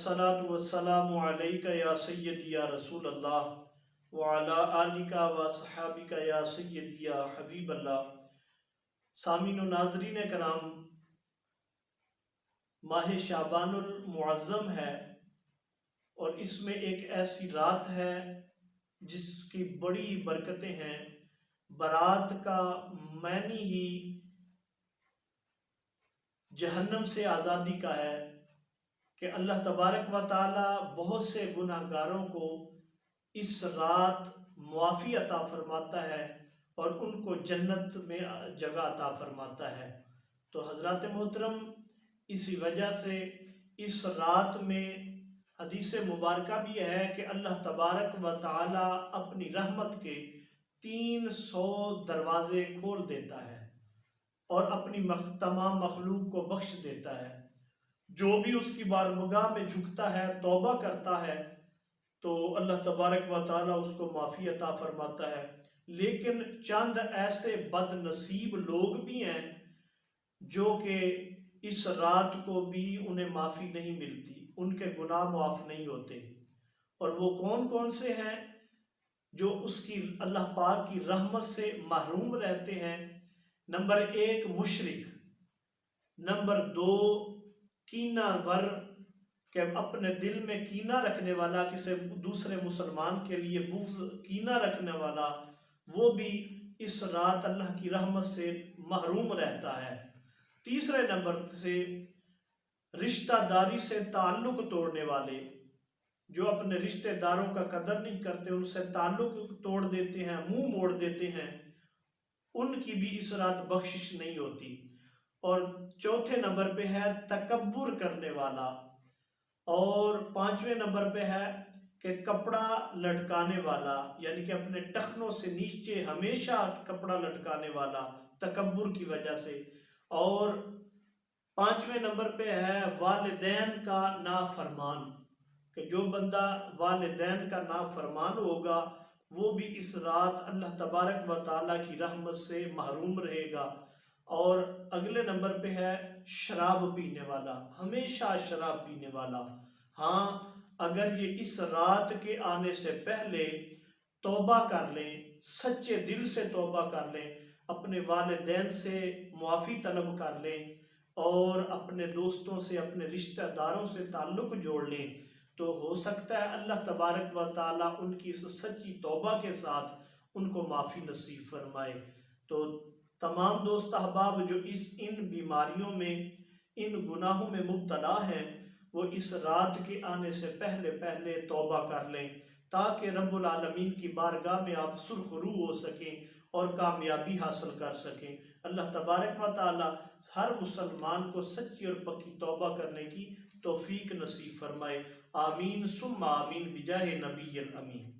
वस्सलातु वस्सलामु अलैका या सय्यदी या रसूल अल्लाह व अला आलिका व सहाबिका या सय्यदी या हबीब अल्लाह। सामीन व नाज़रीन कराम, माह शाबानुल मुअज़्ज़म है और इसमें एक ऐसी रात है जिसकी बड़ी बरकतें हैं। बारात का मानी ही जहन्नम से आज़ादी का है कि अल्लाह तबारक व ताला बहुत से गुनाहगारों को इस रात मुआफ़ी अता फरमाता है और उनको जन्नत में जगह अता फरमाता है। तो हज़रात मोहतरम, इसी वजह से इस रात में हदीस मुबारका भी है कि अल्लाह तबारक व ताला अपनी रहमत के 300 दरवाज़े खोल देता है और अपनी तमाम मखलूक को बख्श देता है। जो भी उसकी बारगाह में झुकता है, तौबा करता है, तो अल्लाह तबारक व ताला उसको माफ़ी अता फरमाता है। लेकिन चंद ऐसे बदनसीब लोग भी हैं जो कि इस रात को भी उन्हें माफ़ी नहीं मिलती, उनके गुनाह मुआफ़ नहीं होते। और वो कौन कौन से हैं जो उसकी अल्लाह पाक की रहमत से महरूम रहते हैं? नंबर 1 मुशरिक, नंबर 2 कीना वर कि अपने दिल में कीना रखने वाला, किसी दूसरे मुसलमान के लिए कीना रखने वाला, वो भी इस रात अल्लाह की रहमत से महरूम रहता है। तीसरे नंबर से रिश्तेदारी से ताल्लुक़ तोड़ने वाले, जो अपने रिश्तेदारों का कदर नहीं करते, उनसे ताल्लुक़ तोड़ देते हैं, मुंह मोड़ देते हैं, उनकी भी इस रात बख्शिश नहीं होती। और चौथे नंबर पे है तकब्बुर करने वाला, और 5वें नंबर पे है कि कपड़ा लटकाने वाला, यानी कि अपने टखनों से नीचे हमेशा कपड़ा लटकाने वाला तकब्बुर की वजह से। और 5वें नंबर पे है वालिदैन का नाफरमान, कि जो बंदा वालिदैन का नाफरमान होगा वो भी इस रात अल्लाह तबारक व ताला की रहमत से महरूम रहेगा। और अगले नंबर पे है शराब पीने वाला, हमेशा शराब पीने वाला। हाँ, अगर ये इस रात के आने से पहले तौबा कर लें, सच्चे दिल से तौबा कर लें, अपने वालिदैन से मुआफ़ी तलब कर लें और अपने दोस्तों से, अपने रिश्तेदारों से ताल्लुक़ जोड़ लें, तो हो सकता है अल्लाह तबारक व ताला उनकी इस सच्ची तौबा के साथ उनको माफ़ी नसीब फरमाए। तो तमाम दोस्त अहबाब जो इन बीमारियों में, इन गुनाहों में मुब्तला हैं, वो इस रात के आने से पहले पहले तौबा कर लें, ताकि रब्बुल आलमीन की बारगाह में आप सुरखरू हो सकें और कामयाबी हासिल कर सकें। अल्लाह तबारक व ताला हर मुसलमान को सच्ची और पक्की तौबा करने की तौफीक नसीब फरमाए। आमीन सुम्मा आमीन बिजाहे नबी अमीन।